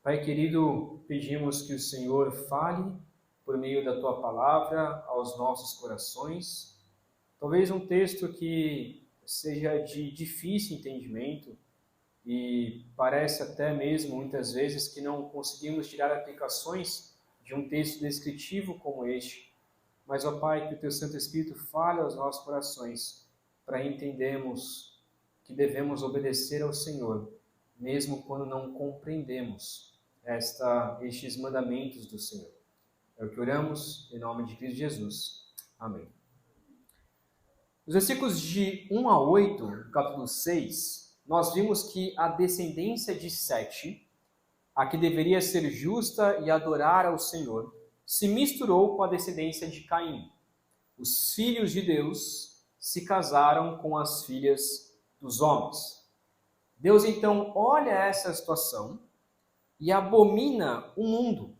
Pai querido, pedimos que o Senhor fale por meio da Tua palavra aos nossos corações. Talvez um texto que seja de difícil entendimento e parece até mesmo, muitas vezes, que não conseguimos tirar aplicações de um texto descritivo como este. Mas, ó Pai, que o Teu Santo Espírito fale aos nossos corações para entendermos que devemos obedecer ao Senhor, mesmo quando não compreendemos estes mandamentos do Senhor. É o que oramos em nome de Cristo Jesus. Amém. Nos versículos de 1 a 8, do capítulo 6, nós vimos que a descendência de Sete, a que deveria ser justa e adorar ao Senhor, se misturou com a descendência de Caim. Os filhos de Deus se casaram com as filhas dos homens. Deus então olha essa situação e abomina o mundo,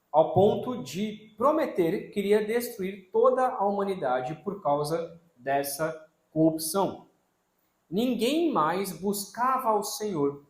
ao ponto de prometer que iria destruir toda a humanidade por causa dessa corrupção. Ninguém mais buscava ao Senhor,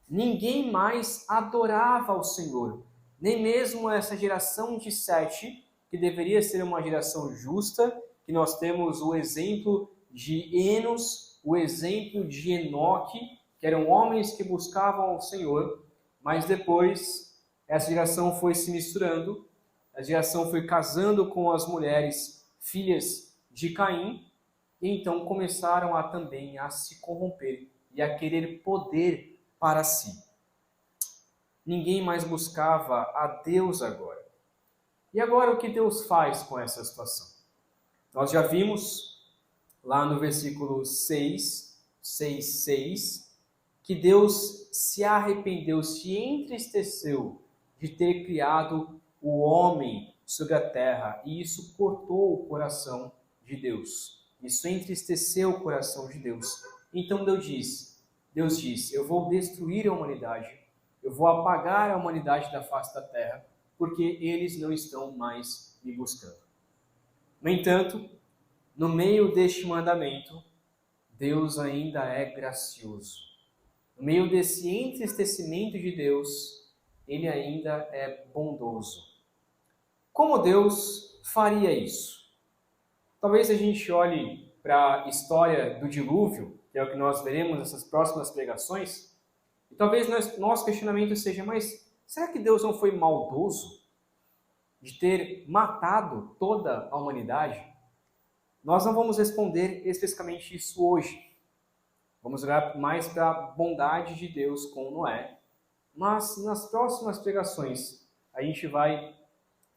ninguém mais adorava ao Senhor, nem mesmo essa geração de Sete, que deveria ser uma geração justa, que nós temos o exemplo de Enos, o exemplo de Enoque, que eram homens que buscavam ao Senhor, mas depois essa geração foi se misturando, a geração foi casando com as mulheres filhas de Caim, e então começaram também a se corromper e a querer poder para si. Ninguém mais buscava a Deus agora. E agora o que Deus faz com essa situação? Nós já vimos lá no versículo 6, que Deus se arrependeu, se entristeceu de ter criado o homem sobre a terra, e isso cortou o coração de Deus. Isso entristeceu o coração de Deus. Então Deus diz, eu vou destruir a humanidade, eu vou apagar a humanidade da face da terra, porque eles não estão mais me buscando. No entanto, no meio deste mandamento, Deus ainda é gracioso. No meio desse entristecimento de Deus, Ele ainda é bondoso. Como Deus faria isso? Talvez a gente olhe para a história do dilúvio, que é o que nós veremos nessas próximas pregações, e talvez nosso questionamento seja, mas será que Deus não foi maldoso de ter matado toda a humanidade? Nós não vamos responder especificamente isso hoje. Vamos olhar mais para a bondade de Deus com Noé. Mas nas próximas pregações a gente vai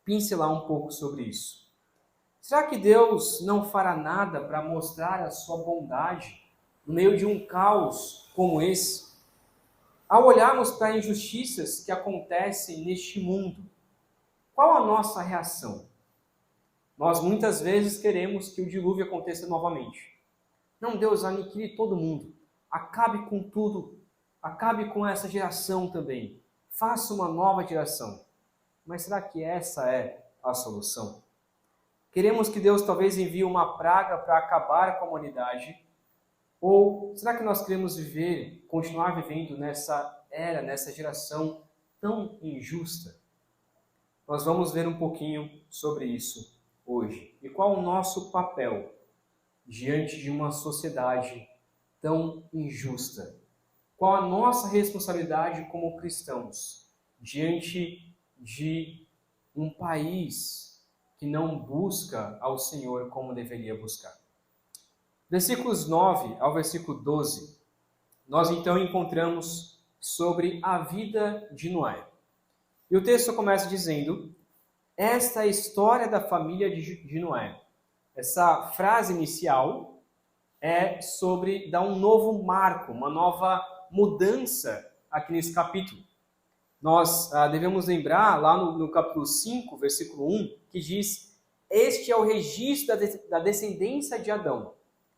pincelar um pouco sobre isso. Será que Deus não fará nada para mostrar a sua bondade no meio de um caos como esse? Ao olharmos para injustiças que acontecem neste mundo, qual a nossa reação? Nós muitas vezes queremos que o dilúvio aconteça novamente. Não, Deus, aniquile todo mundo. Acabe com tudo. Acabe com essa geração também. Faça uma nova geração. Mas será que essa é a solução? Queremos que Deus talvez envie uma praga para acabar com a humanidade? Ou será que nós queremos continuar vivendo nessa era, nessa geração tão injusta? Nós vamos ver um pouquinho sobre isso hoje. E qual o nosso papel diante de uma sociedade tão injusta? Qual a nossa responsabilidade como cristãos diante de um país que não busca ao Senhor como deveria buscar? Versículos 9 ao versículo 12, nós então encontramos sobre a vida de Noé. E o texto começa dizendo, esta é a história da família de Noé. Essa frase inicial é sobre dar um novo marco, uma nova mudança aqui nesse capítulo. Nós devemos lembrar lá no capítulo 5, versículo 1, que diz, este é o registro da descendência de Adão.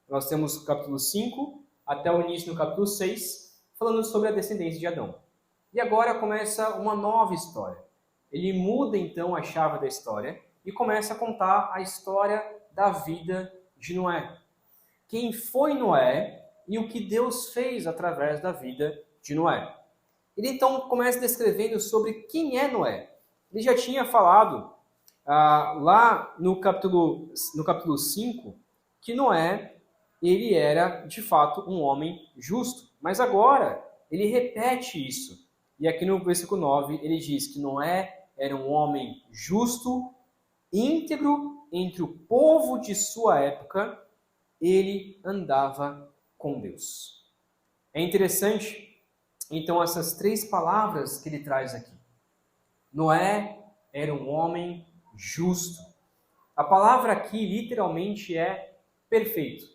Nós temos o capítulo 5 até o início do capítulo 6, falando sobre a descendência de Adão. E agora começa uma nova história. Ele muda então a chave da história e começa a contar a história da vida de Noé. Quem foi Noé e o que Deus fez através da vida de Noé. Ele então começa descrevendo sobre quem é Noé. Ele já tinha falado lá no capítulo 5 que Noé ele era de fato um homem justo. Mas agora ele repete isso. E aqui no versículo 9 ele diz que Noé era um homem justo, íntegro entre o povo de sua época, ele andava com Deus. É interessante, então, essas três palavras que ele traz aqui. Noé era um homem justo. A palavra aqui literalmente é perfeito.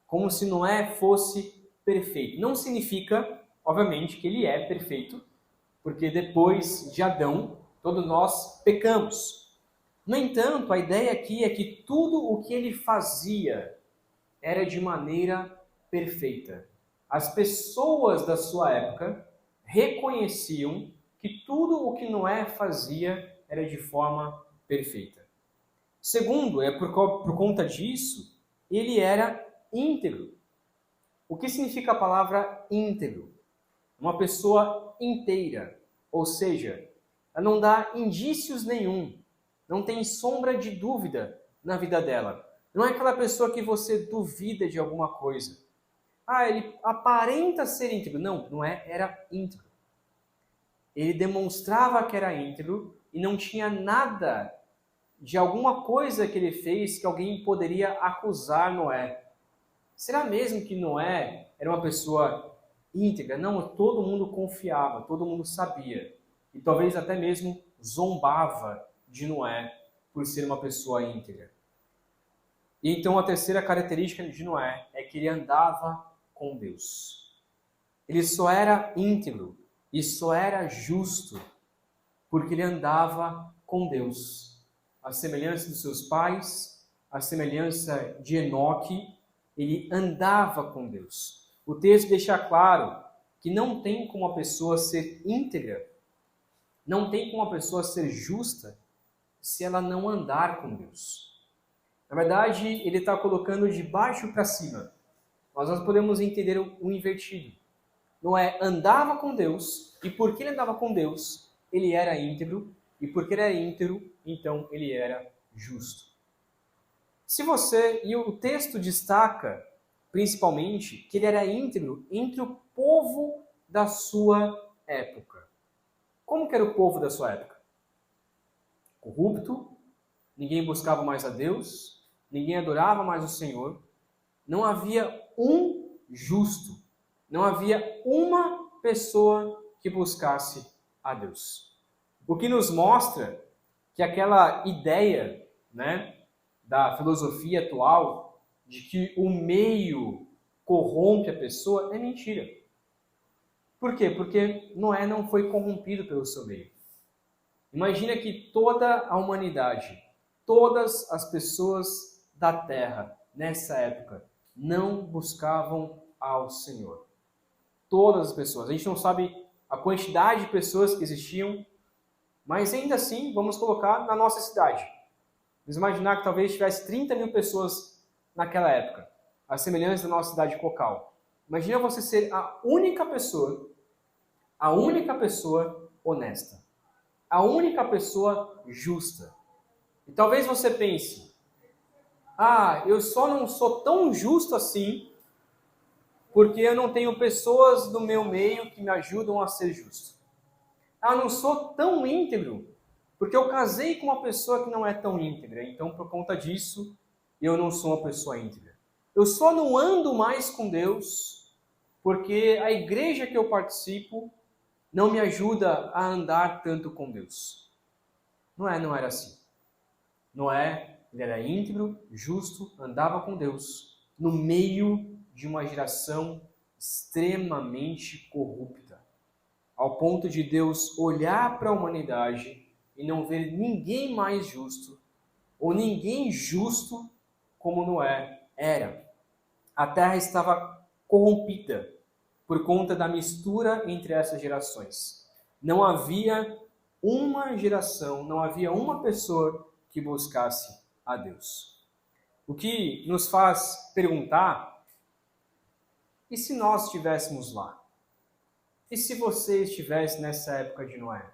Como se Noé fosse perfeito. Não significa, obviamente, que ele é perfeito, porque depois de Adão, todos nós pecamos. No entanto, a ideia aqui é que tudo o que ele fazia era de maneira perfeita. As pessoas da sua época reconheciam que tudo o que Noé fazia era de forma perfeita. Segundo, por conta disso, ele era íntegro. O que significa a palavra íntegro? Uma pessoa inteira, ou seja, ela não dá indícios nenhum, não tem sombra de dúvida na vida dela. Não é aquela pessoa que você duvida de alguma coisa. Ele aparenta ser íntegro. Não, não é, era íntegro. Ele demonstrava que era íntegro e não tinha nada de alguma coisa que ele fez que alguém poderia acusar Noé. Será mesmo que Noé era uma pessoa íntegra? Não, todo mundo confiava, todo mundo sabia. E talvez até mesmo zombava de Noé por ser uma pessoa íntegra. E então a terceira característica de Noé é que ele andava com Deus. Ele só era íntegro e só era justo porque ele andava com Deus. A semelhança dos seus pais, a semelhança de Enoque, ele andava com Deus. O texto deixa claro que não tem como a pessoa ser íntegra, não tem como a pessoa ser justa se ela não andar com Deus. Na verdade, ele está colocando de baixo para cima. Mas nós podemos entender o invertido. Noé andava com Deus, e porque ele andava com Deus, ele era íntegro, e porque ele era íntegro, então ele era justo. E o texto destaca, principalmente, que ele era íntegro entre o povo da sua época. Como que era o povo da sua época? Corrupto, ninguém buscava mais a Deus, ninguém adorava mais o Senhor, não havia um justo, não havia uma pessoa que buscasse a Deus. O que nos mostra que aquela ideia, da filosofia atual de que o meio corrompe a pessoa é mentira. Por quê? Porque Noé não foi corrompido pelo seu meio. Imagina que toda a humanidade, todas as pessoas da Terra, nessa época, não buscavam ao Senhor. Todas as pessoas. A gente não sabe a quantidade de pessoas que existiam, mas ainda assim, vamos colocar na nossa cidade. Vamos imaginar que talvez tivesse 30 mil pessoas naquela época, a semelhança da nossa cidade Cocal. Imagina você ser a única pessoa honesta, a única pessoa justa. E talvez você pense, eu só não sou tão justo assim porque eu não tenho pessoas do meu meio que me ajudam a ser justo. Eu não sou tão íntegro porque eu casei com uma pessoa que não é tão íntegra. Então, por conta disso, eu não sou uma pessoa íntegra. Eu só não ando mais com Deus porque a igreja que eu participo não me ajuda a andar tanto com Deus. Não era assim. Noé, ele era íntegro, justo, andava com Deus, no meio de uma geração extremamente corrupta, ao ponto de Deus olhar para a humanidade e não ver ninguém mais justo, ou ninguém justo como Noé era. A terra estava corrompida por conta da mistura entre essas gerações. Não havia uma geração, não havia uma pessoa que buscasse a Deus. O que nos faz perguntar, e se nós estivéssemos lá? E se você estivesse nessa época de Noé?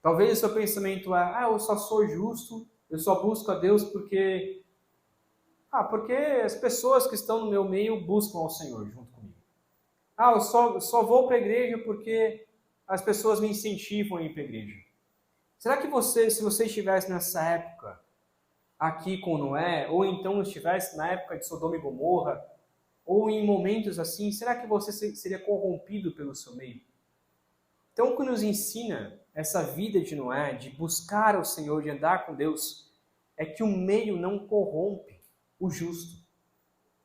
Talvez o seu pensamento é, eu só sou justo, eu só busco a Deus porque as pessoas que estão no meu meio buscam ao Senhor junto comigo. Eu só vou para a igreja porque as pessoas me incentivam a ir para a igreja. Será que se você estivesse nessa época aqui com Noé, ou então estivesse na época de Sodoma e Gomorra, ou em momentos assim, será que você seria corrompido pelo seu meio? Então, o que nos ensina essa vida de Noé, de buscar o Senhor, de andar com Deus, é que o meio não corrompe o justo.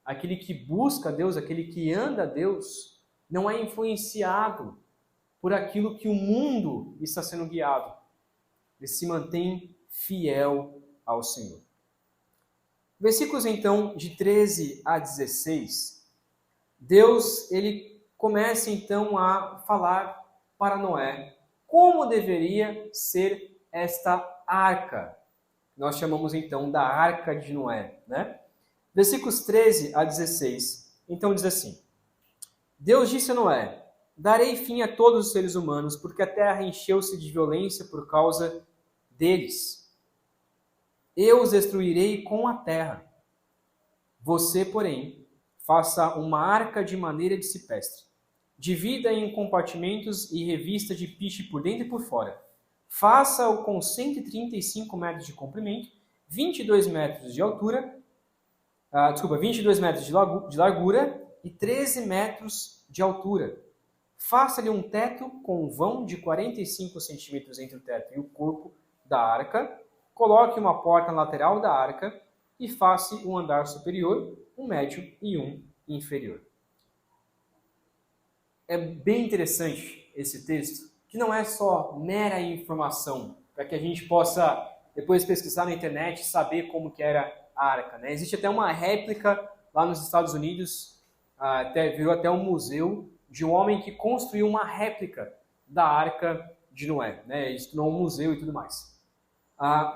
Aquele que busca Deus, aquele que anda a Deus, não é influenciado por aquilo que o mundo está sendo guiado. Ele se mantém fiel ao Senhor. Versículos então de 13 a 16, Deus ele começa então a falar para Noé como deveria ser esta arca. Nós chamamos então da arca de Noé, né? Versículos 13 a 16, então diz assim: Deus disse a Noé: darei fim a todos os seres humanos, porque a terra encheu-se de violência por causa deles. Eu os destruirei com a terra. Você, porém, faça uma arca de madeira de cipestre. Divida em compartimentos e revista de piche por dentro e por fora. Faça-o com 135 metros de comprimento, 22 metros de altura, 22 metros de largura e 13 metros de altura. Faça-lhe um teto com um vão de 45 centímetros entre o teto e o corpo da arca. Coloque uma porta na lateral da arca e faça um andar superior, um médio e um inferior. É bem interessante esse texto, que não é só mera informação, para que a gente possa depois pesquisar na internet e saber como que era a arca, né? Existe até uma réplica lá nos Estados Unidos, virou até um museu, de um homem que construiu uma réplica da arca de Noé, né? Ele se tornou um museu e tudo mais.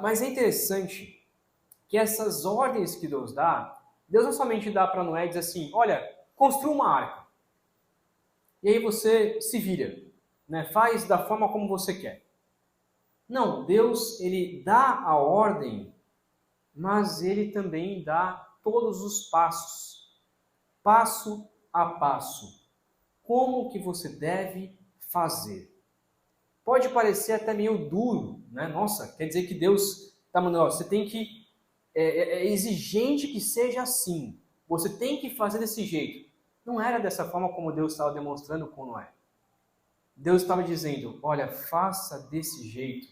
Mas é interessante que essas ordens que Deus dá, Deus não somente dá para Noé e diz assim, olha, construa uma arca. E aí você se vira, né? Faz da forma como você quer. Não, Deus ele dá a ordem, mas ele também dá todos os passos, passo a passo, como que você deve fazer. Pode parecer até meio duro, né? Nossa, quer dizer que Deus está mandando, você tem que, é exigente que seja assim, você tem que fazer desse jeito. Não era dessa forma como Deus estava demonstrando com Noé. Deus estava dizendo, olha, faça desse jeito,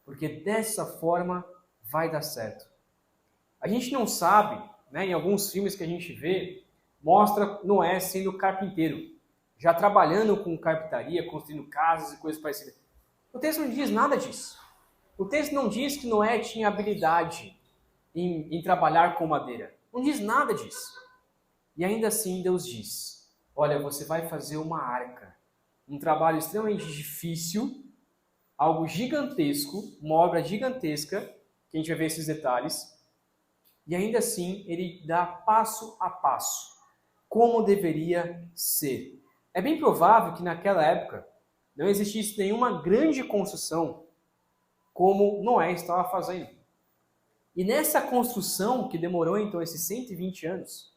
porque dessa forma vai dar certo. A gente não sabe, né, em alguns filmes que a gente vê, mostra Noé sendo carpinteiro, já trabalhando com carpintaria, construindo casas e coisas parecidas. O texto não diz nada disso. O texto não diz que Noé tinha habilidade em trabalhar com madeira. Não diz nada disso. E ainda assim Deus diz, olha, você vai fazer uma arca. Um trabalho extremamente difícil, algo gigantesco, uma obra gigantesca, que a gente vai ver esses detalhes. E ainda assim ele dá passo a passo, como deveria ser. É bem provável que naquela época não existisse nenhuma grande construção como Noé estava fazendo. E nessa construção, que demorou então esses 120 anos,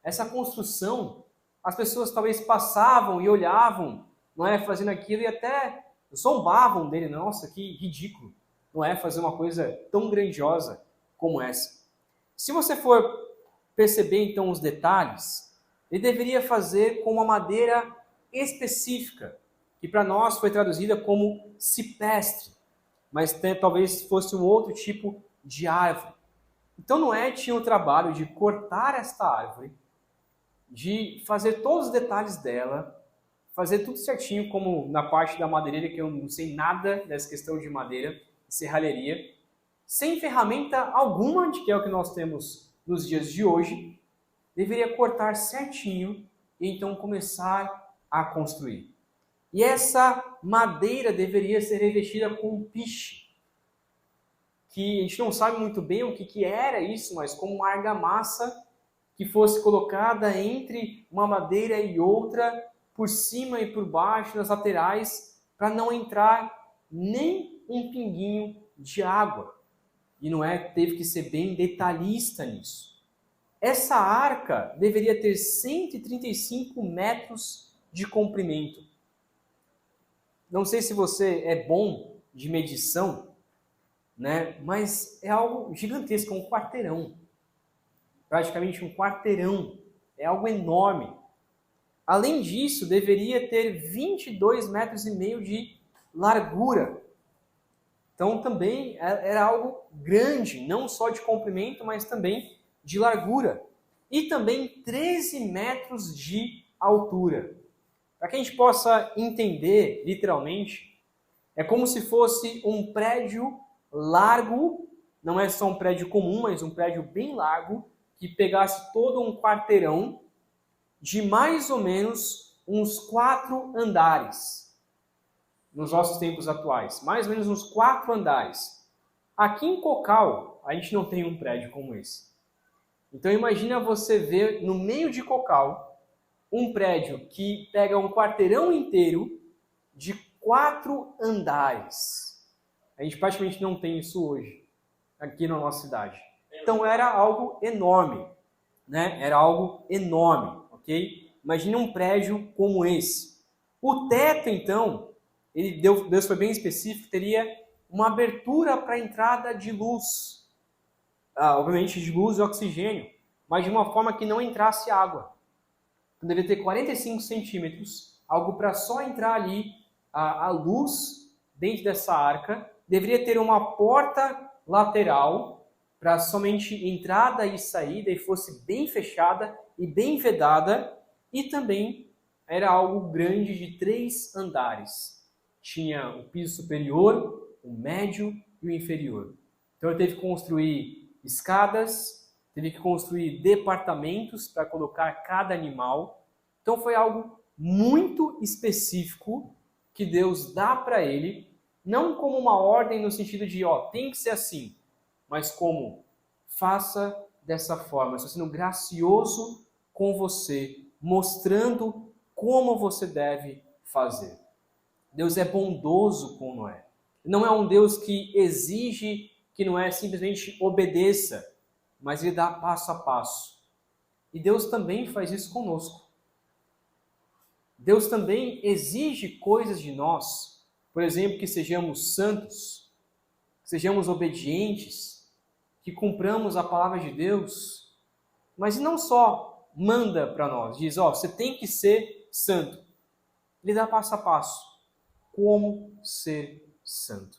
essa construção, as pessoas talvez passavam e olhavam Noé fazendo aquilo e até zombavam dele. Nossa, que ridículo Noé fazer uma coisa tão grandiosa como essa. Se você for perceber então os detalhes, ele deveria fazer com uma madeira específica, que para nós foi traduzida como cipestre, mas talvez fosse um outro tipo de árvore. Então Noé tinha o trabalho de cortar esta árvore, de fazer todos os detalhes dela, fazer tudo certinho, como na parte da madeireira, que eu não sei nada dessa questão de madeira, serralheria, sem ferramenta alguma, que é o que nós temos nos dias de hoje, deveria cortar certinho e então começar a construir. E essa madeira deveria ser revestida com piche, que a gente não sabe muito bem o que era isso, mas como uma argamassa que fosse colocada entre uma madeira e outra por cima e por baixo, nas laterais, para não entrar nem um pinguinho de água. E Noé teve que ser bem detalhista nisso. Essa arca deveria ter 135 metros de comprimento. Não sei se você é bom de medição, né? Mas é algo gigantesco, um quarteirão. Praticamente um quarteirão. É algo enorme. Além disso, deveria ter 22 metros e meio de largura. Então também era algo grande, não só de comprimento, mas também de largura. E também 13 metros de altura. Para que a gente possa entender, literalmente, é como se fosse um prédio largo, não é só um prédio comum, mas um prédio bem largo, que pegasse todo um quarteirão de mais ou menos uns 4 andares, nos nossos tempos atuais. Mais ou menos uns 4 andares. Aqui em Cocal, a gente não tem um prédio como esse. Então imagina você ver no meio de Cocal um prédio que pega um quarteirão inteiro de 4 andares. A gente praticamente não tem isso hoje, aqui na nossa cidade. Então era algo enorme, né? Era algo enorme, ok? Imagine um prédio como esse. O teto, então, Deus foi bem específico, teria uma abertura para a entrada de luz. Obviamente de luz e oxigênio, mas de uma forma que não entrasse água. Então, deveria ter 45 centímetros, algo para só entrar ali a luz dentro dessa arca. Deveria ter uma porta lateral para somente entrada e saída e fosse bem fechada e bem vedada. E também era algo grande de 3 andares. Tinha o piso superior, o médio e o inferior. Então ele teve que construir escadas, teve que construir departamentos para colocar cada animal. Então foi algo muito específico que Deus dá para ele, não como uma ordem no sentido de, tem que ser assim, mas como faça dessa forma. Estou sendo gracioso com você, mostrando como você deve fazer. Deus é bondoso com Noé. Não é um Deus que exige que Noé simplesmente obedeça, mas ele dá passo a passo. E Deus também faz isso conosco. Deus também exige coisas de nós, por exemplo, que sejamos santos, que sejamos obedientes, que cumpramos a palavra de Deus, mas não só manda para nós, diz, você tem que ser santo. Ele dá passo a passo. Como ser santo?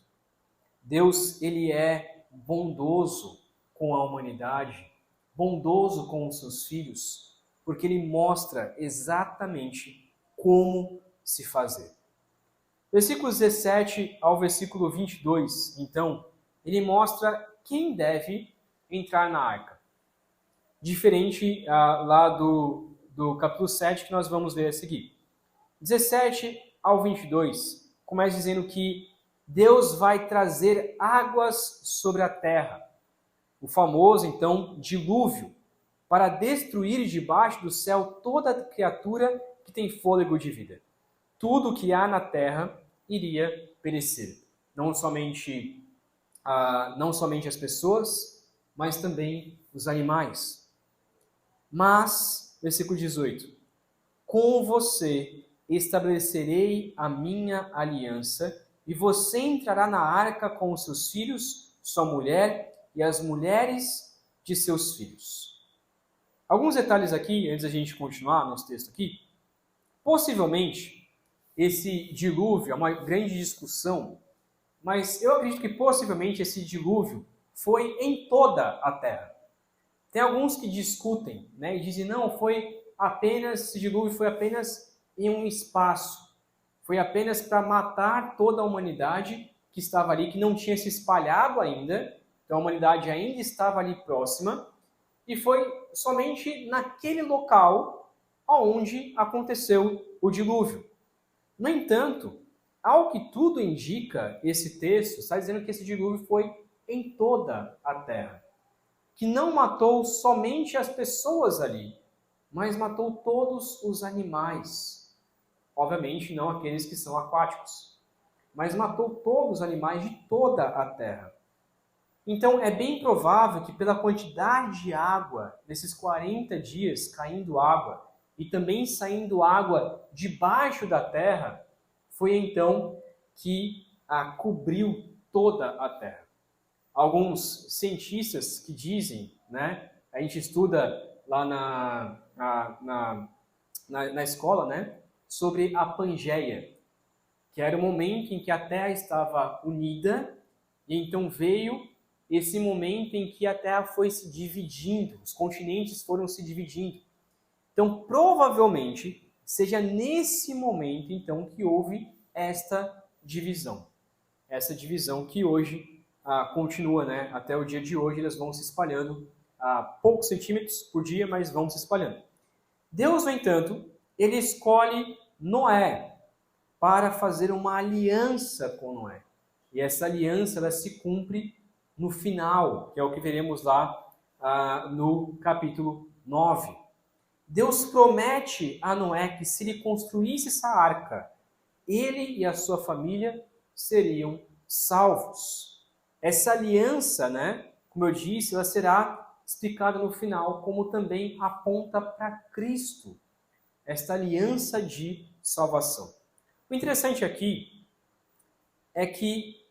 Deus, ele é bondoso com a humanidade, bondoso com os seus filhos, porque ele mostra exatamente como se fazer. Versículos 17 ao versículo 22, então, ele mostra quem deve entrar na arca. Diferente lá do capítulo 7 que nós vamos ver a seguir. 17 ao 22, começa dizendo que Deus vai trazer águas sobre a terra, o famoso, então, dilúvio, para destruir debaixo do céu toda criatura que tem fôlego de vida. Tudo que há na terra iria perecer. Não somente as pessoas, mas também os animais. Mas, versículo 18, com você estabelecerei a minha aliança, e você entrará na arca com os seus filhos, sua mulher e as mulheres de seus filhos. Alguns detalhes aqui, antes da gente continuar nosso texto aqui. Possivelmente, esse dilúvio é uma grande discussão, mas eu acredito que possivelmente esse dilúvio foi em toda a terra. Tem alguns que discutem, e dizem, não, esse dilúvio foi apenas em um espaço. Foi apenas para matar toda a humanidade que estava ali, que não tinha se espalhado ainda. Então a humanidade ainda estava ali próxima. E foi somente naquele local onde aconteceu o dilúvio. No entanto, ao que tudo indica, esse texto está dizendo que esse dilúvio foi em toda a terra. Que não matou somente as pessoas ali, mas matou todos os animais. obviamente não aqueles que são aquáticos, mas matou todos os animais de toda a terra. Então é bem provável que pela quantidade de água, nesses 40 dias caindo água, e também saindo água debaixo da terra, foi então que cobriu toda a terra. Alguns cientistas que dizem, né, a gente estuda lá na escola, né, sobre a Pangeia, que era o momento em que a Terra estava unida, e então veio esse momento em que a Terra foi se dividindo, os continentes foram se dividindo. Então, provavelmente, seja nesse momento, então, que houve esta divisão. Essa divisão que hoje continua, né? Até o dia de hoje, eles vão se espalhando a poucos centímetros por dia, mas vão se espalhando. Deus, no entanto, ele escolhe Noé para fazer uma aliança com Noé. E essa aliança ela se cumpre no final, que é o que veremos lá no capítulo 9. Deus promete a Noé que se ele construísse essa arca, ele e a sua família seriam salvos. Essa aliança, né, como eu disse, ela será explicada no final, como também aponta para Cristo, esta aliança de salvação. O interessante aqui é que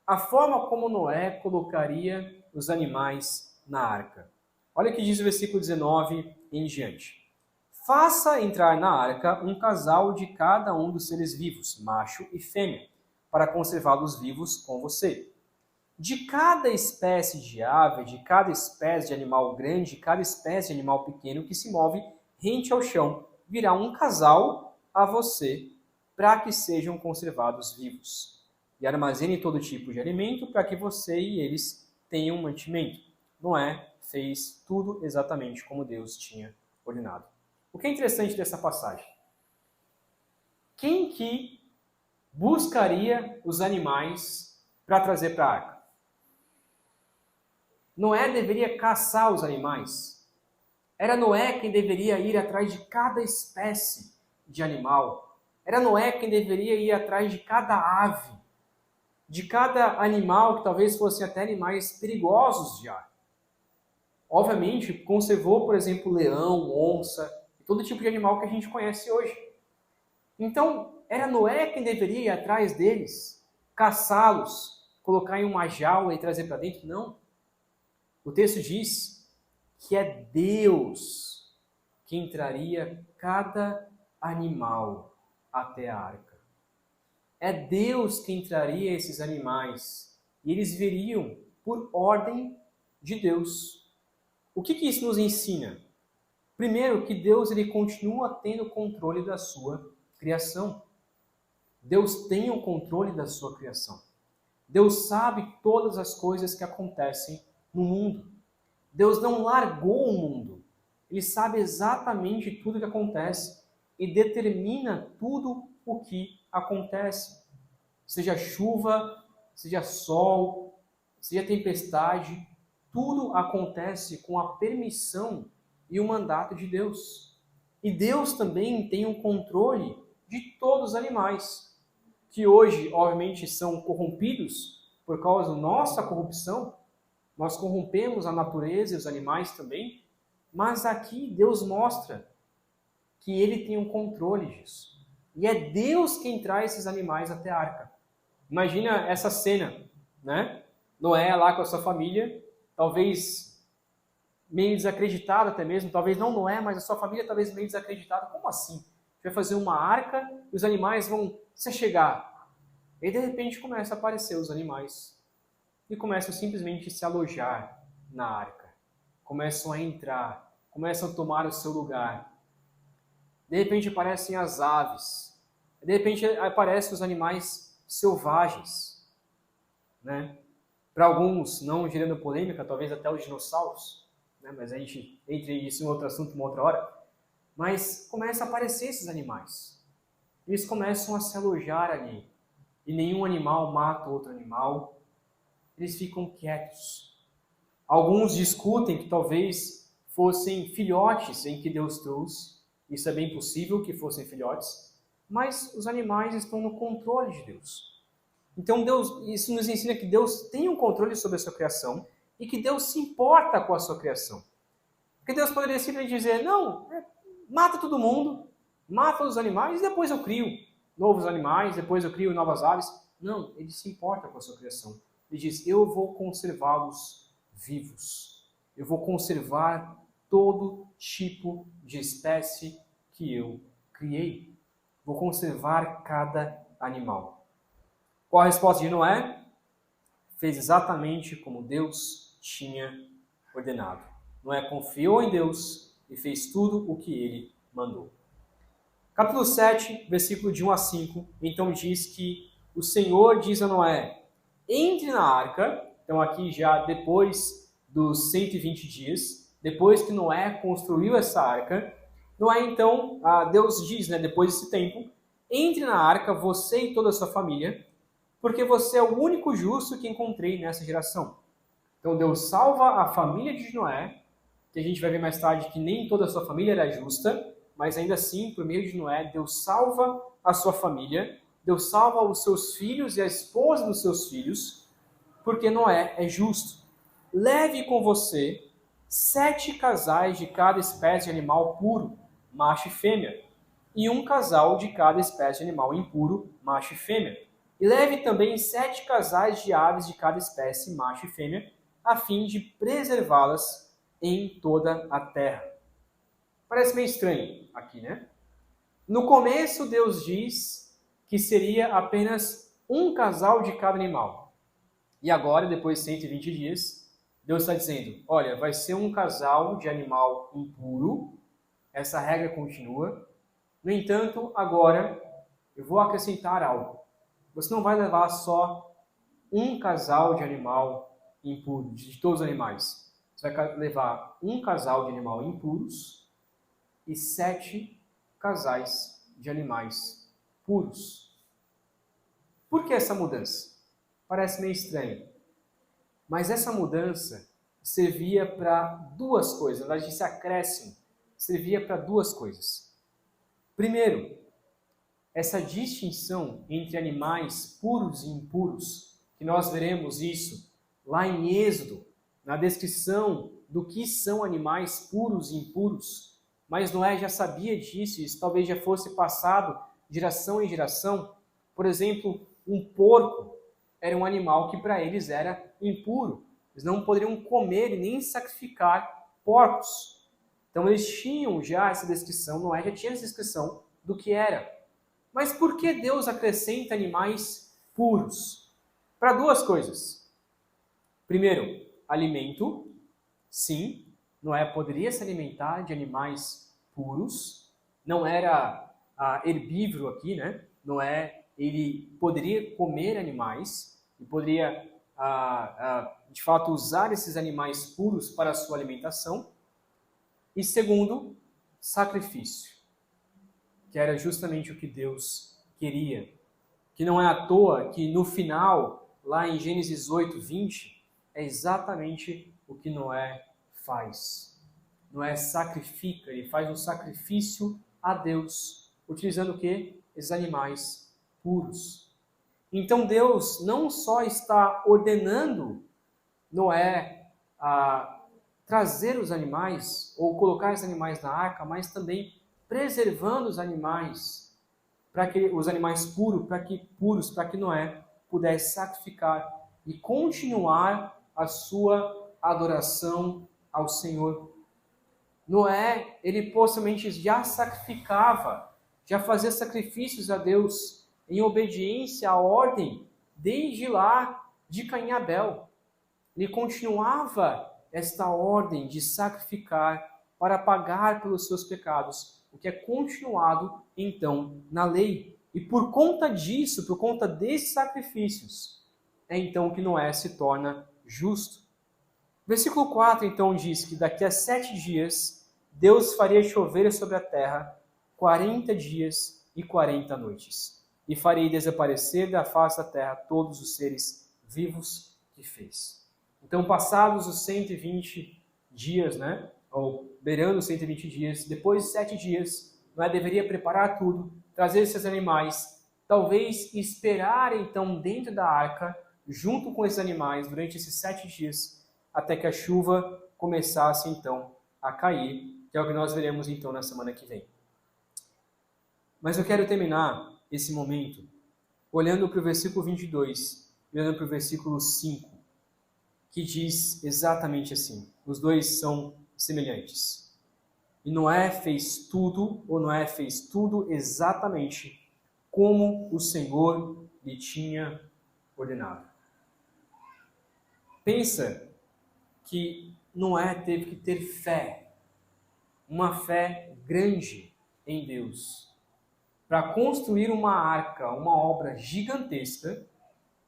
a forma como Noé colocaria os animais na arca. Olha o que diz o versículo 19 em diante. Faça entrar na arca um casal de cada um dos seres vivos, macho e fêmea, para conservá-los vivos com você. De cada espécie de ave, de cada espécie de animal grande, de cada espécie de animal pequeno que se move rente ao chão, virá um casal a você, para que sejam conservados vivos. E armazene todo tipo de alimento para que você e eles tenham mantimento. Noé fez tudo exatamente como Deus tinha ordenado. O que é interessante dessa passagem? Quem que buscaria os animais para trazer para a arca? Noé deveria caçar os animais. Era Noé quem deveria ir atrás de cada espécie de animal. Era Noé quem deveria ir atrás de cada ave, de cada animal que talvez fossem até animais perigosos de ar. Obviamente, conservou, por exemplo, leão, onça, e todo tipo de animal que a gente conhece hoje. Então, era Noé quem deveria ir atrás deles, caçá-los, colocar em uma jaula e trazer para dentro? Não. O texto diz que é Deus quem traria cada animal até a arca. É Deus quem traria esses animais e eles viriam por ordem de Deus. O que isso nos ensina? Primeiro, que Deus ele continua tendo controle da sua criação. Deus tem o controle da sua criação. Deus sabe todas as coisas que acontecem no mundo. Deus não largou o mundo. Ele sabe exatamente tudo o que acontece e determina tudo o que acontece. Seja chuva, seja sol, seja tempestade, tudo acontece com a permissão e o mandato de Deus. E Deus também tem o controle de todos os animais, que hoje, obviamente, são corrompidos por causa da nossa corrupção. Nós corrompemos a natureza e os animais também, mas aqui Deus mostra que Ele tem o controle disso. E é Deus quem traz esses animais até a arca. Imagina essa cena, né? Noé lá com a sua família, talvez meio desacreditado até mesmo, talvez não Noé, mas a sua família talvez meio desacreditada. Como assim? A gente vai fazer uma arca e os animais vão se chegar. E de repente começam a aparecer os animais e começam simplesmente a se alojar na arca. Começam a entrar, começam a tomar o seu lugar. De repente aparecem as aves. De repente aparecem os animais selvagens, né? Para alguns, não gerando polêmica, talvez até os dinossauros, né? Mas a gente entra isso em outro assunto uma outra hora. Mas começam a aparecer esses animais. Eles começam a se alojar ali. E nenhum animal mata outro animal. Eles ficam quietos. Alguns discutem que talvez fossem filhotes em que Deus trouxe. Isso é bem possível que fossem filhotes. mas os animais estão no controle de Deus. Então isso nos ensina que Deus tem um controle sobre a sua criação e que Deus se importa com a sua criação. Porque Deus poderia simplesmente dizer, não, mata todo mundo, mata os animais e depois eu crio novos animais, depois eu crio novas aves. Não, ele se importa com a sua criação. Ele diz, eu vou conservá-los vivos. Eu vou conservar todo tipo de espécie que eu criei. Vou conservar cada animal. Qual a resposta de Noé? Fez exatamente como Deus tinha ordenado. Noé confiou em Deus e fez tudo o que ele mandou. Capítulo 7, versículo de 1 a 5, então diz que o Senhor diz a Noé, entre na arca, então aqui já depois dos 120 dias, depois que Noé construiu essa arca, Noé então, Deus diz, depois desse tempo, entre na arca você e toda a sua família, porque você é o único justo que encontrei nessa geração. Então Deus salva a família de Noé, que a gente vai ver mais tarde que nem toda a sua família era justa, mas ainda assim, por meio de Noé, Deus salva a sua família, Deus salva os seus filhos e a esposa dos seus filhos, porque Noé é justo. Leve com você 7 casais de cada espécie de animal puro, macho e fêmea, e um casal de cada espécie de animal impuro, macho e fêmea. E leve também 7 casais de aves de cada espécie, macho e fêmea, a fim de preservá-las em toda a terra. Parece meio estranho aqui, né? No começo, Deus diz que seria apenas um casal de cada animal. E agora, depois de 120 dias, Deus está dizendo, olha, vai ser um casal de animal impuro, essa regra continua. No entanto, agora, eu vou acrescentar algo. Você não vai levar só um casal de animal impuro, de todos os animais. Você vai levar um casal de animal impuros e 7 casais de animais puros. Por que essa mudança? Parece meio estranho. Mas essa mudança servia para 2 coisas. Na verdade, esse acréscimo servia para 2 coisas. Primeiro, essa distinção entre animais puros e impuros, que nós veremos isso lá em Êxodo, na descrição do que são animais puros e impuros, mas Noé já sabia disso, isso talvez já fosse passado de geração em geração. Por exemplo, um porco era um animal que para eles era impuro. Eles não poderiam comer e nem sacrificar porcos. Então eles tinham já essa descrição, Noé já tinha essa descrição do que era. Mas por que Deus acrescenta animais puros? Para 2 coisas. Primeiro, alimento. Sim, Noé poderia se alimentar de animais puros. Não era herbívoro aqui, né? Noé, ele poderia comer animais e poderia, de fato, usar esses animais puros para a sua alimentação. E segundo, sacrifício, que era justamente o que Deus queria. Que não é à toa que no final, lá em Gênesis 8, 20, é exatamente o que Noé faz. Noé sacrifica, ele faz um sacrifício a Deus, utilizando o quê? Esses animais puros. Então Deus não só está ordenando Noé a trazer os animais, ou colocar os animais na arca, mas também preservando os animais, os animais puros, para que Noé pudesse sacrificar e continuar a sua adoração ao Senhor. Noé, ele possivelmente já sacrificava, já fazia sacrifícios a Deus em obediência à ordem desde lá de Caim e Abel. Ele continuava esta ordem de sacrificar para pagar pelos seus pecados, o que é continuado, então, na lei. E por conta disso, por conta desses sacrifícios, é então que Noé se torna justo. Versículo 4, então, diz que daqui a 7 dias, Deus faria chover sobre a terra 40 dias e 40 noites. E farei desaparecer da face da terra todos os seres vivos que fez. Então, passados os 120 dias, ou beirando os 120 dias, depois de 7 dias, Noé deveria preparar tudo trazer esses animais, talvez esperar então dentro da arca, junto com esses animais, durante esses 7 dias, até que a chuva começasse então a cair, que é o que nós veremos então na semana que vem. Mas eu quero terminar esse momento olhando para o versículo 22 e olhando para o versículo 5, que diz exatamente assim. Os dois são semelhantes. E Noé fez tudo, ou Noé fez tudo exatamente como o Senhor lhe tinha ordenado. Pensa que Noé teve que ter fé, uma fé grande em Deus, para construir uma arca, uma obra gigantesca,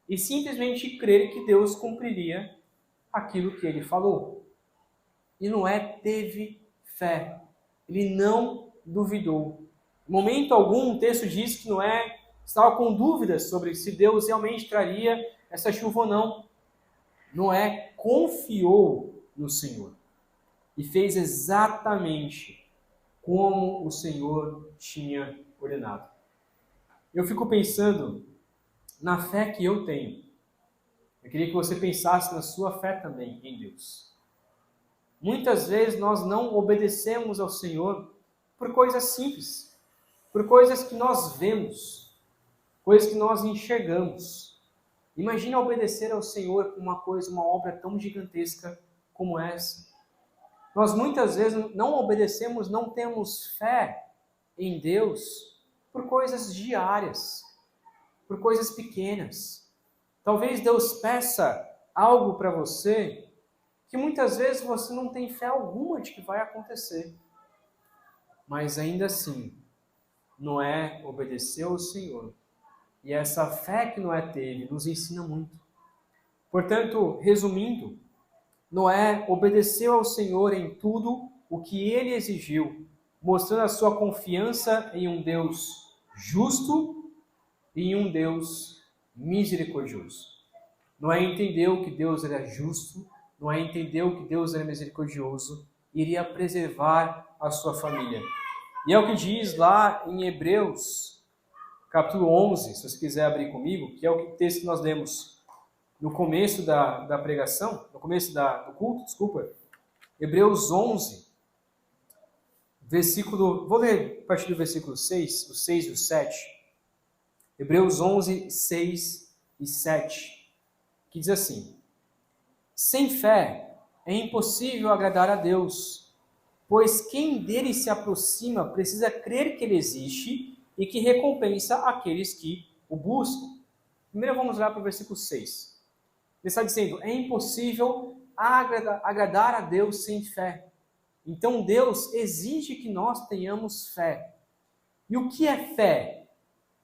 e simplesmente crer que Deus cumpriria aquilo que ele falou. E Noé teve fé. Ele não duvidou. Em momento algum, o texto diz que Noé estava com dúvidas sobre se Deus realmente traria essa chuva ou não. Noé confiou no Senhor e fez exatamente como o Senhor tinha ordenado. Eu fico pensando na fé que eu tenho. Eu queria que você pensasse na sua fé também em Deus. Muitas vezes nós não obedecemos ao Senhor por coisas simples, por coisas que nós vemos, coisas que nós enxergamos. Imagina obedecer ao Senhor por uma coisa, uma obra tão gigantesca como essa. Nós muitas vezes não obedecemos, não temos fé em Deus por coisas diárias, por coisas pequenas. Talvez Deus peça algo para você que muitas vezes você não tem fé alguma de que vai acontecer. Mas ainda assim, Noé obedeceu ao Senhor. E essa fé que Noé teve nos ensina muito. Portanto, resumindo, Noé obedeceu ao Senhor em tudo o que ele exigiu, mostrando a sua confiança em um Deus justo e em um Deus misericordioso. Noé entendeu que Deus era justo, Noé entendeu que Deus era misericordioso e iria preservar a sua família. E é o que diz lá em Hebreus, capítulo 11, se você quiser abrir comigo, que é o texto que nós lemos no começo da pregação, no começo do culto, desculpa. Hebreus 11, versículo, vou ler a partir do versículo 6, o 6 e o 7. Hebreus 11, 6 e 7, que diz assim: sem fé é impossível agradar a Deus, pois quem dele se aproxima precisa crer que ele existe e que recompensa aqueles que o buscam. Primeiro vamos lá para o versículo 6. Ele está dizendo, é impossível agradar a Deus sem fé. Então Deus exige que nós tenhamos fé. E o que é fé?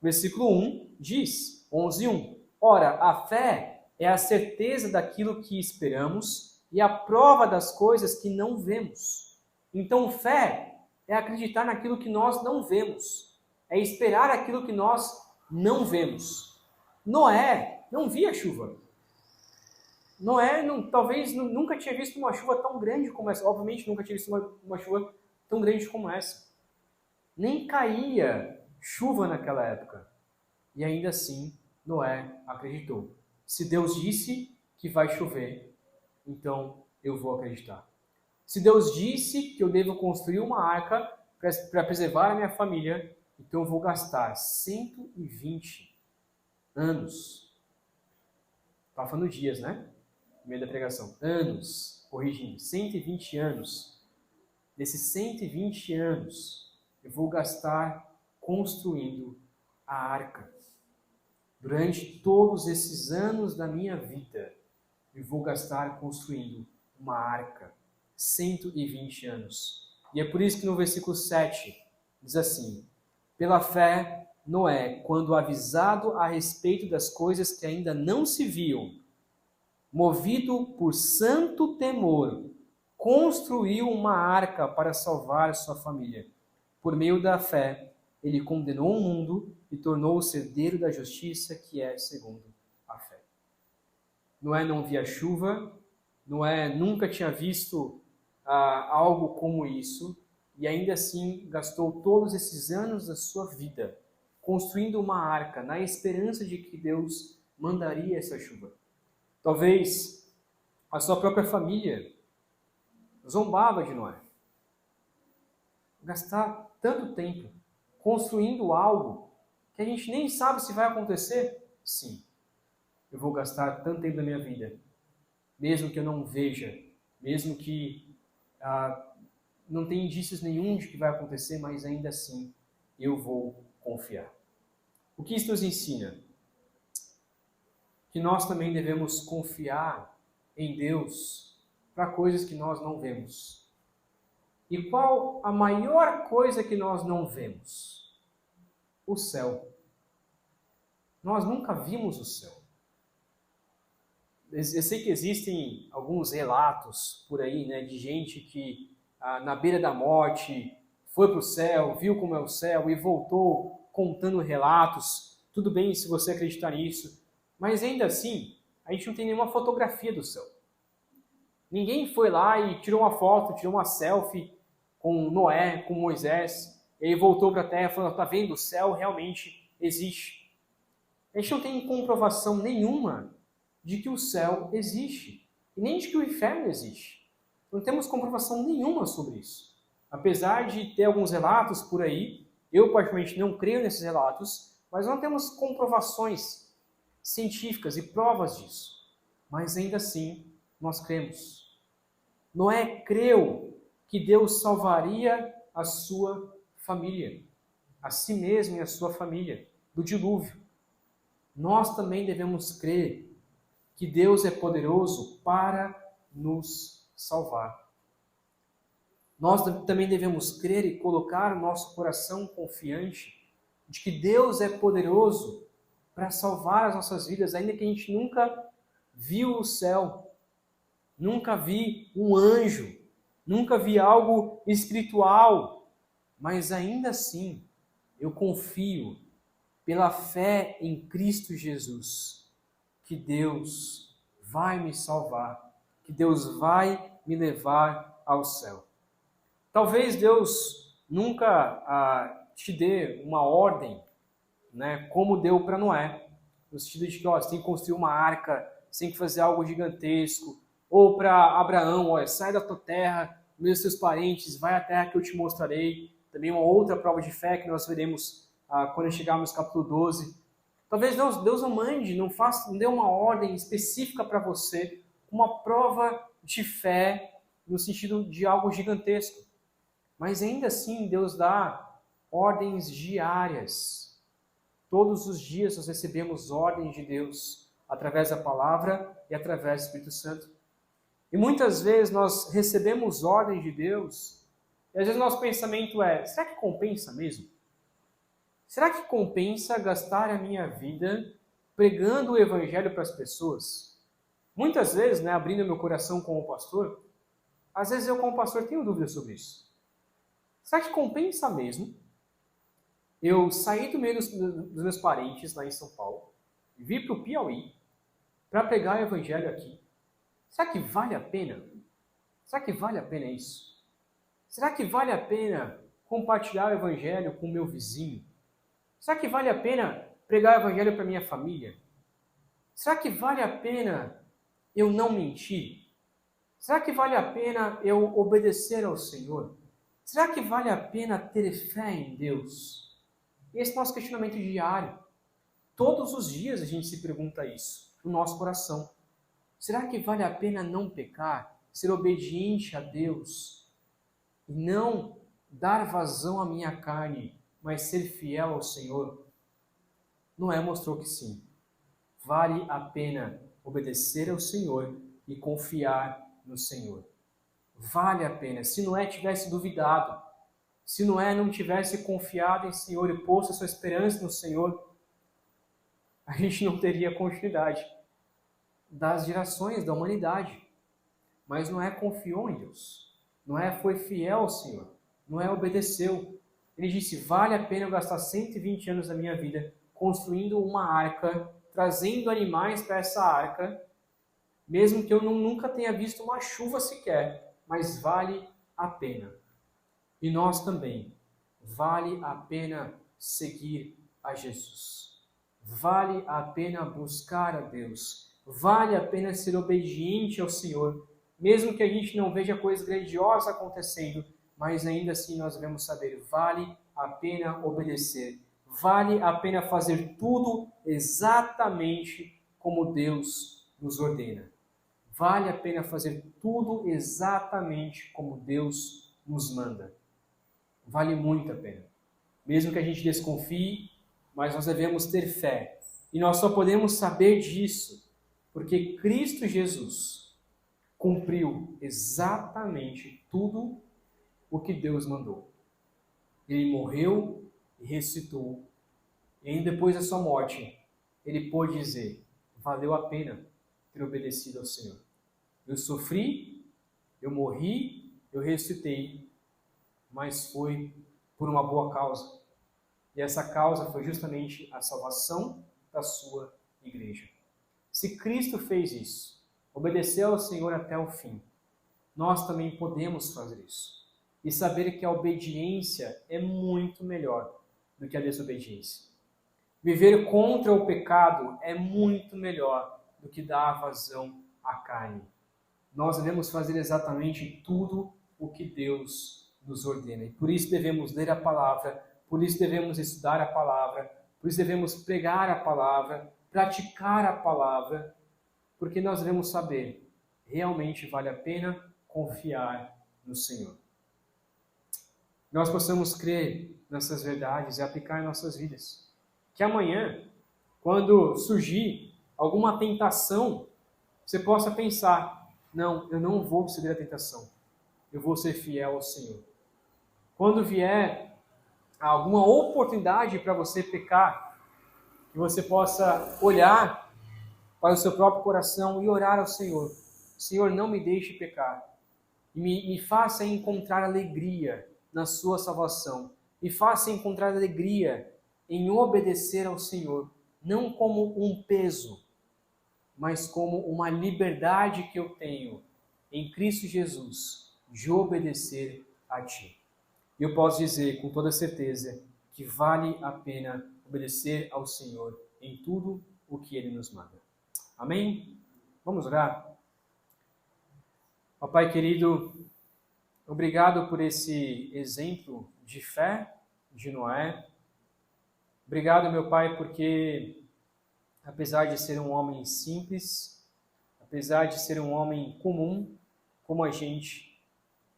Versículo 1 diz, 11:1. Ora, a fé é a certeza daquilo que esperamos e a prova das coisas que não vemos. Então, fé é acreditar naquilo que nós não vemos. É esperar aquilo que nós não vemos. Noé não via chuva. Noé talvez nunca tinha visto uma chuva tão grande como essa. Obviamente nunca tinha visto uma chuva tão grande como essa. Nem caía chuva naquela época. E ainda assim, Noé acreditou. Se Deus disse que vai chover, então eu vou acreditar. Se Deus disse que eu devo construir uma arca para preservar a minha família, então eu vou gastar 120 anos. Estava falando dias, né? No meio da pregação. Anos, corrigindo. 120 anos. Desses 120 anos, eu vou gastar construindo a arca. Durante todos esses anos da minha vida, eu vou gastar construindo uma arca. 120 anos. E é por isso que no versículo 7 diz assim: pela fé, Noé, quando avisado a respeito das coisas que ainda não se viam, movido por santo temor, construiu uma arca para salvar sua família. Por meio da fé, ele condenou o mundo e tornou-o herdeiro da justiça, que é segundo a fé. Noé não via chuva, Noé nunca tinha visto algo como isso, e ainda assim gastou todos esses anos da sua vida construindo uma arca, na esperança de que Deus mandaria essa chuva. Talvez a sua própria família zombava de Noé. Gastar tanto tempo construindo algo que a gente nem sabe se vai acontecer? Sim, eu vou gastar tanto tempo da minha vida, mesmo que eu não veja, mesmo que não tenha indícios nenhum de que vai acontecer, mas ainda assim eu vou confiar. O que isso nos ensina? Que nós também devemos confiar em Deus para coisas que nós não vemos. E qual a maior coisa que nós não vemos? O céu. Nós nunca vimos o céu. Eu sei que existem alguns relatos por aí, né, de gente que na beira da morte foi para o céu, viu como é o céu e voltou contando relatos. Tudo bem se você acreditar nisso, mas ainda assim, a gente não tem nenhuma fotografia do céu. Ninguém foi lá e tirou uma foto, tirou uma selfie com Noé, com Moisés, e aí voltou para a terra falando, tá vendo, o céu realmente existe. A gente não tem comprovação nenhuma de que o céu existe, e nem de que o inferno existe. Não temos comprovação nenhuma sobre isso. Apesar de ter alguns relatos por aí, eu particularmente não creio nesses relatos, mas não temos comprovações científicas e provas disso. Mas ainda assim, nós cremos. Noé creu que Deus salvaria a sua família, a si mesmo e a sua família, do dilúvio. Nós também devemos crer que Deus é poderoso para nos salvar. Nós também devemos crer e colocar o nosso coração confiante de que Deus é poderoso para salvar as nossas vidas, ainda que a gente nunca viu o céu, nunca vi um anjo, nunca vi algo espiritual, mas ainda assim eu confio pela fé em Cristo Jesus que Deus vai me salvar, que Deus vai me levar ao céu. Talvez Deus nunca te dê uma ordem, né, como deu para Noé, no sentido de que você tem que construir uma arca, você tem que fazer algo gigantesco, ou para Abraão, sai da tua terra, meus seus parentes, vai à terra que eu te mostrarei. Também uma outra prova de fé que nós veremos quando chegarmos no capítulo 12. Talvez Deus não mande, não dê uma ordem específica para você, uma prova de fé no sentido de algo gigantesco. Mas ainda assim, Deus dá ordens diárias. Todos os dias nós recebemos ordens de Deus através da palavra e através do Espírito Santo. E muitas vezes nós recebemos ordens de Deus e às vezes nosso pensamento é, será que compensa mesmo? Será que compensa gastar a minha vida pregando o evangelho para as pessoas? Muitas vezes, abrindo meu coração como pastor, às vezes eu como pastor tenho dúvidas sobre isso. Será que compensa mesmo eu sair do meio dos meus parentes lá em São Paulo, vir para o Piauí, para pregar o evangelho aqui? Será que vale a pena? Será que vale a pena isso? Será que vale a pena compartilhar o evangelho com o meu vizinho? Será que vale a pena pregar o evangelho para minha família? Será que vale a pena eu não mentir? Será que vale a pena eu obedecer ao Senhor? Será que vale a pena ter fé em Deus? Esse é o nosso questionamento diário. Todos os dias a gente se pergunta isso no nosso coração. Será que vale a pena não pecar, ser obediente a Deus e não dar vazão à minha carne, mas ser fiel ao Senhor? Noé mostrou que sim. Vale a pena obedecer ao Senhor e confiar no Senhor. Vale a pena. Se Noé tivesse duvidado, se Noé não tivesse confiado em Senhor e posto a sua esperança no Senhor, a gente não teria continuidade das gerações da humanidade. Mas Noé confiou em Deus. Noé foi fiel ao Senhor. Noé obedeceu. Ele disse, vale a pena eu gastar 120 anos da minha vida construindo uma arca, trazendo animais para essa arca, mesmo que eu nunca tenha visto uma chuva sequer, mas vale a pena. E nós também, vale a pena seguir a Jesus. Vale a pena buscar a Deus. Vale a pena ser obediente ao Senhor, mesmo que a gente não veja coisas grandiosas acontecendo, mas ainda assim nós devemos saber, vale a pena obedecer. Vale a pena fazer tudo exatamente como Deus nos ordena. Vale a pena fazer tudo exatamente como Deus nos manda. Vale muito a pena. Mesmo que a gente desconfie, mas nós devemos ter fé. E nós só podemos saber disso porque Cristo Jesus cumpriu exatamente tudo o que Deus mandou. Ele morreu e ressuscitou. E ainda depois da sua morte, ele pôde dizer, valeu a pena ter obedecido ao Senhor. Eu sofri, eu morri, eu ressuscitei, mas foi por uma boa causa. E essa causa foi justamente a salvação da sua igreja. Se Cristo fez isso, obedeceu ao Senhor até o fim, nós também podemos fazer isso. E saber que a obediência é muito melhor do que a desobediência. Viver contra o pecado é muito melhor do que dar vazão à carne. Nós devemos fazer exatamente tudo o que Deus nos ordena. E por isso devemos ler a palavra, por isso devemos estudar a palavra, por isso devemos pregar a palavra, praticar a palavra, porque nós devemos saber, realmente vale a pena confiar no Senhor. Nós possamos crer nessas verdades e aplicar em nossas vidas. Que amanhã, quando surgir alguma tentação, você possa pensar, não, eu não vou ceder à tentação, eu vou ser fiel ao Senhor. Quando vier alguma oportunidade para você pecar, que você possa olhar para o seu próprio coração e orar ao Senhor. Senhor, não me deixe pecar. E me faça encontrar alegria na sua salvação. Me faça encontrar alegria em obedecer ao Senhor. Não como um peso, mas como uma liberdade que eu tenho em Cristo Jesus de obedecer a Ti. E eu posso dizer com toda certeza que vale a pena obedecer ao Senhor em tudo o que Ele nos manda. Amém? Vamos orar? Papai querido, obrigado por esse exemplo de fé de Noé. Obrigado, meu Pai, porque apesar de ser um homem simples, apesar de ser um homem comum, como a gente,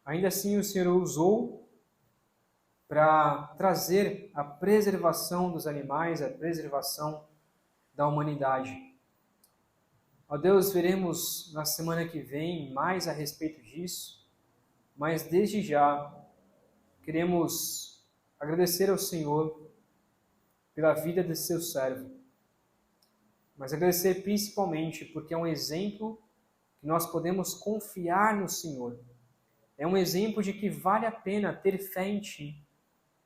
ainda assim o Senhor usou para trazer a preservação dos animais, a preservação da humanidade. Ó Deus, veremos na semana que vem mais a respeito disso, mas desde já queremos agradecer ao Senhor pela vida desse seu servo, mas agradecer principalmente porque é um exemplo que nós podemos confiar no Senhor. É um exemplo de que vale a pena ter fé em Ti.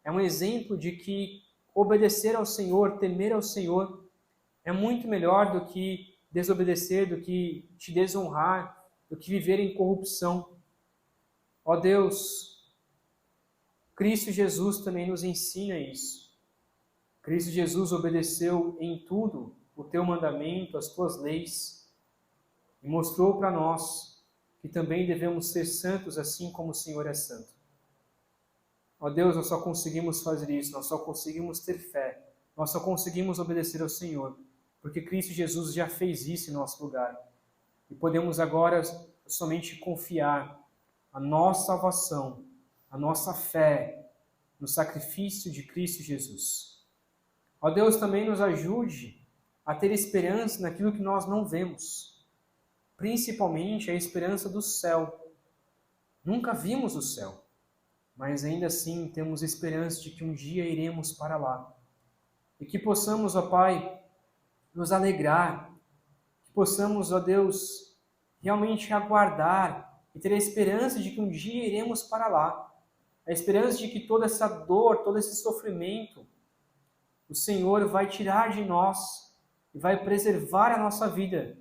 É um exemplo de que obedecer ao Senhor, temer ao Senhor, é muito melhor do que desobedecer, do que te desonrar, do que viver em corrupção. Ó Deus, Cristo Jesus também nos ensina isso. Cristo Jesus obedeceu em tudo o Teu mandamento, as Tuas leis, e mostrou para nós que também devemos ser santos assim como o Senhor é santo. Ó Deus, nós só conseguimos fazer isso, nós só conseguimos ter fé, nós só conseguimos obedecer ao Senhor, porque Cristo Jesus já fez isso em nosso lugar. E podemos agora somente confiar a nossa salvação, a nossa fé no sacrifício de Cristo Jesus. Ó Deus, também nos ajude a ter esperança naquilo que nós não vemos, principalmente a esperança do céu. Nunca vimos o céu, mas ainda assim temos esperança de que um dia iremos para lá. E que possamos, ó Pai, nos alegrar, que possamos, ó Deus, realmente aguardar e ter a esperança de que um dia iremos para lá. A esperança de que toda essa dor, todo esse sofrimento, o Senhor vai tirar de nós e vai preservar a nossa vida,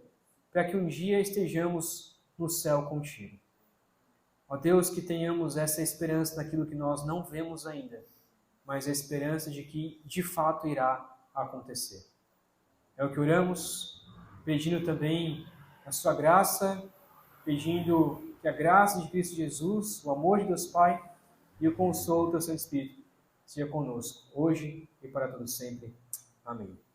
para que um dia estejamos no céu contigo. Ó Deus, que tenhamos essa esperança naquilo que nós não vemos ainda, mas a esperança de que de fato irá acontecer. É o que oramos, pedindo também a sua graça, pedindo que a graça de Cristo Jesus, o amor de Deus Pai e o consolo do Santo Espírito seja conosco, hoje e para todo sempre. Amém.